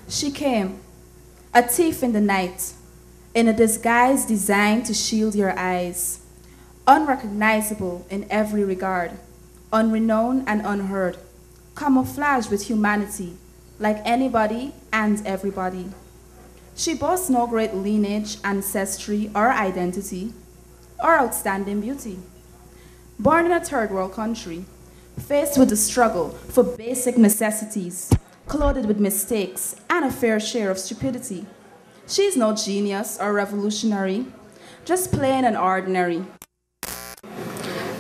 She came, a thief in the night, in a disguise designed to shield your eyes, unrecognizable in every regard, unrenowned and unheard, camouflaged with humanity, like anybody and everybody. She boasts no great lineage, ancestry, or identity, or outstanding beauty. Born in a third world country, faced with the struggle for basic necessities, clothed with mistakes and a fair share of stupidity. She's no genius or revolutionary, just plain and ordinary,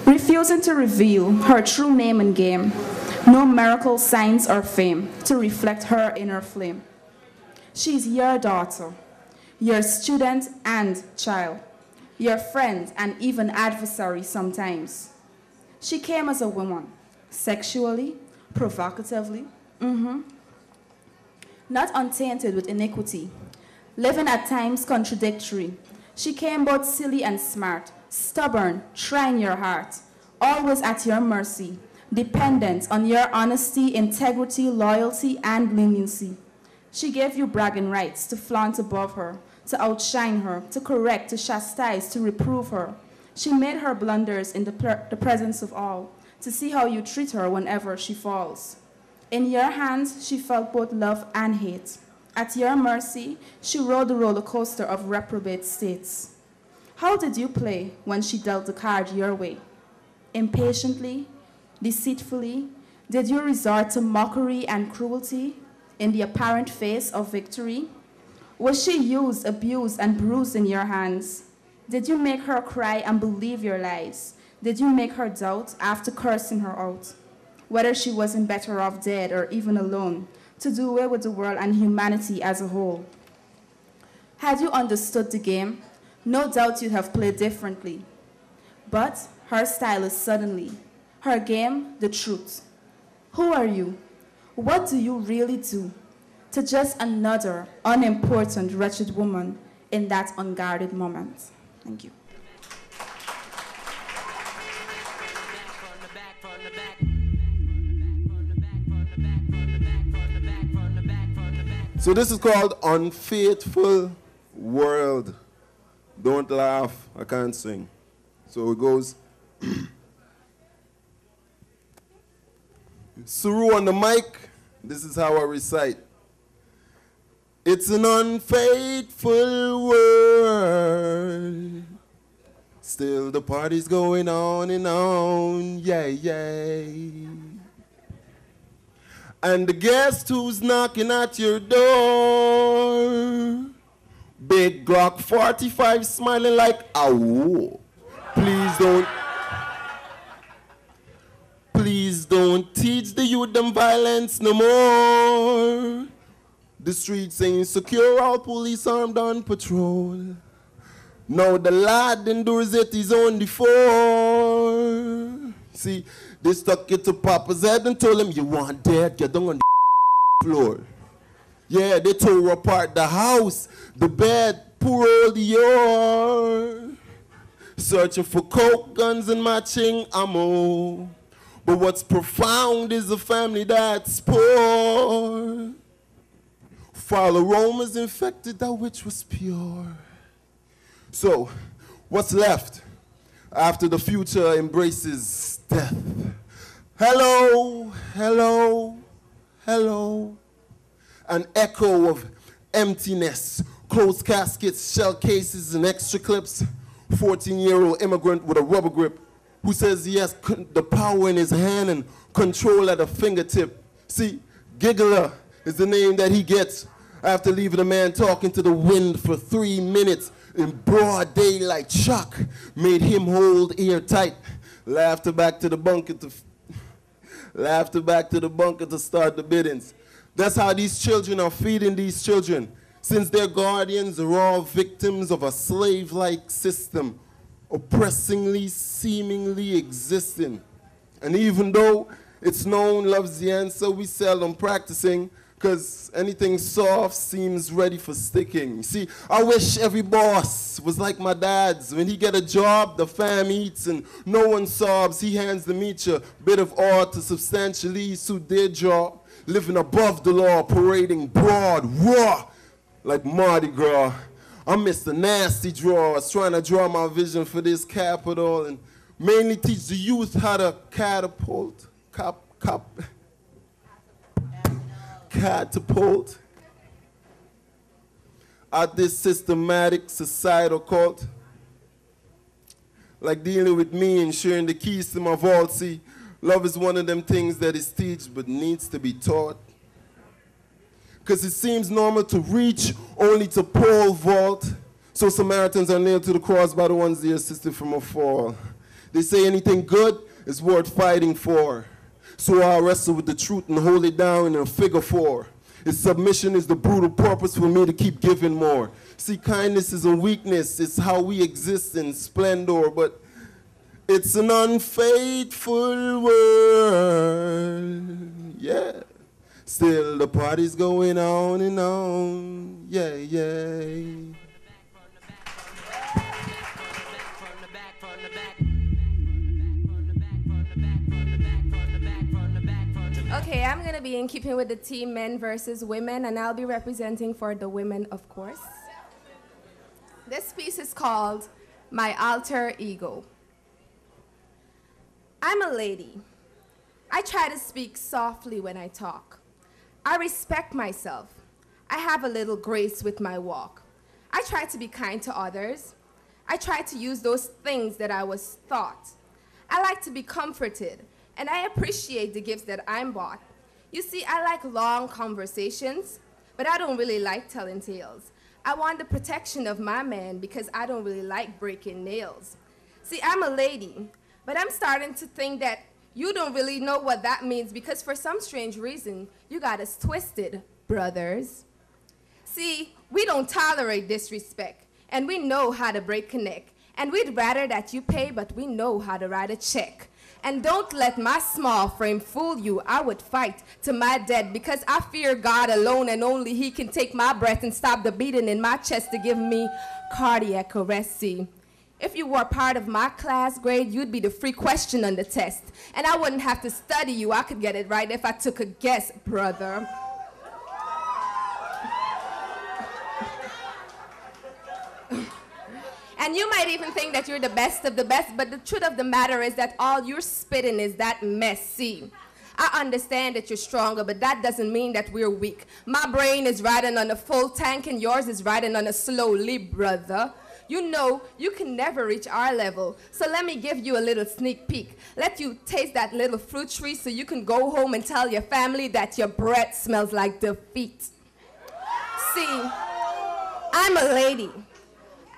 refusing to reveal her true name and game, no miracle signs or fame to reflect her inner flame. She's your daughter, your student and child, your friend and even adversary sometimes. She came as a woman, sexually, provocatively, not untainted with iniquity, living at times contradictory. She came both silly and smart, stubborn, trying your heart, always at your mercy, dependent on your honesty, integrity, loyalty, and leniency. She gave you bragging rights to flaunt above her, to outshine her, to correct, to chastise, to reprove her. She made her blunders in the presence of all, to see how you treat her whenever she falls. In your hands, she felt both love and hate. At your mercy, she rode the roller coaster of reprobate states. How did you play when she dealt the card your way? Impatiently, deceitfully, did you resort to mockery and cruelty in the apparent face of victory? Was she used, abused, and bruised in your hands? Did you make her cry and believe your lies? Did you make her doubt after cursing her out? Whether she wasn't better off dead or even alone, to do away with the world and humanity as a whole. Had you understood the game, no doubt you'd have played differently. But her style is suddenly, her game, the truth. Who are you? What do you really do to just another unimportant, wretched woman in that unguarded moment? Thank you. So this is called Unfaithful World. Don't laugh, I can't sing. So it goes. Suru on the mic, this is how I recite. It's an unfaithful world. Still the party's going on and on, yeah, yeah. And the guest who's knocking at your door, Big Glock 45 smiling like, ow. Please don't teach the youth them violence no more. The streets ain't secure, all police armed on patrol. Now the lad endures it his own before. See, they stuck it to Papa's head and told him, you want dead, get down on the floor. Yeah, they tore apart the house, the bed, poor old Dior. Searching for coke, guns, and matching ammo. But what's profound is a family that's poor. Foul aromas infected that which was pure. So, what's left after the future embraces death? Hello, hello, hello. An echo of emptiness, closed caskets, shell cases, and extra clips. 14-year-old immigrant with a rubber grip who says he has the power in his hand and control at a fingertip. See, Giggler is the name that he gets after leaving a man talking to the wind for 3 minutes in broad daylight. Shock made him hold airtight. Laughter back to the bunker to start the biddings. That's how these children are feeding these children, since their guardians are all victims of a slave-like system. oppressingly, seemingly existing. And even though it's known love's the answer, we seldom practicing, because anything soft seems ready for sticking. See, I wish every boss was like my dad's. When he get a job, the fam eats and no one sobs. He hands them each a bit of art to substantially suit their job. Living above the law, parading broad, raw, like Mardi Gras. I miss the nasty drawers, trying to draw my vision for this capital and mainly teach the youth how to catapult. Catapult at this systematic societal cult. Like dealing with me and sharing the keys to my vault. See, love is one of them things that is teach but needs to be taught. Because it seems normal to reach only to pole vault. So Samaritans are nailed to the cross by the ones they assisted from a fall. They say anything good is worth fighting for. So I wrestle with the truth and hold it down in a figure four. Its submission is the brutal purpose for me to keep giving more. See, kindness is a weakness. It's how we exist in splendor, but it's an unfaithful world. Yeah. Still the party's going on and on. Yeah, yeah. Okay, I'm going to be in keeping with the team men versus women, and I'll be representing for the women, of course. This piece is called My Alter Ego. I'm a lady. I try to speak softly when I talk. I respect myself. I have a little grace with my walk. I try to be kind to others. I try to use those things that I was taught. I like to be comforted. And I appreciate the gifts that I'm bought. You see, I like long conversations, but I don't really like telling tales. I want the protection of my man because I don't really like breaking nails. See, I'm a lady, but I'm starting to think that you don't really know what that means because for some strange reason, you got us twisted, brothers. See, we don't tolerate disrespect, and we know how to break a neck. And we'd rather that you pay, but we know how to write a check. And don't let my small frame fool you. I would fight to my death because I fear God alone and only He can take my breath and stop the beating in my chest to give me cardiac arrest. See, if you were part of my class grade, you'd be the free question on the test. And I wouldn't have to study you. I could get it right if I took a guess, brother. And you might even think that you're the best of the best, but the truth of the matter is that all you're spitting is that messy. I understand that you're stronger, but that doesn't mean that we're weak. My brain is riding on a full tank and yours is riding on a slowly, brother. You know you can never reach our level, so let me give you a little sneak peek. Let you taste that little fruit tree so you can go home and tell your family that your breath smells like defeat. See, I'm a lady.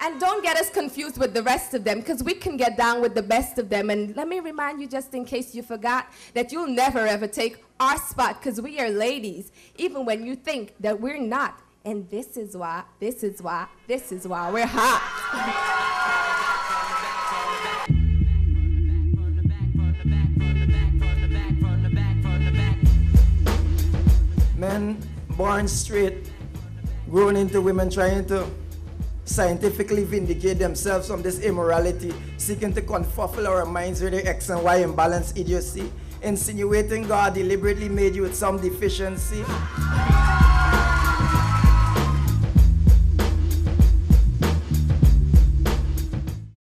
And don't get us confused with the rest of them, because we can get down with the best of them. And let me remind you, just in case you forgot, that you'll never ever take our spot, because we are ladies, even when you think that we're not. And this is why we're hot. Men born straight, grown into women trying to scientifically vindicate themselves from this immorality, seeking to confuffle our minds with their X and Y imbalance idiocy, insinuating God deliberately made you with some deficiency.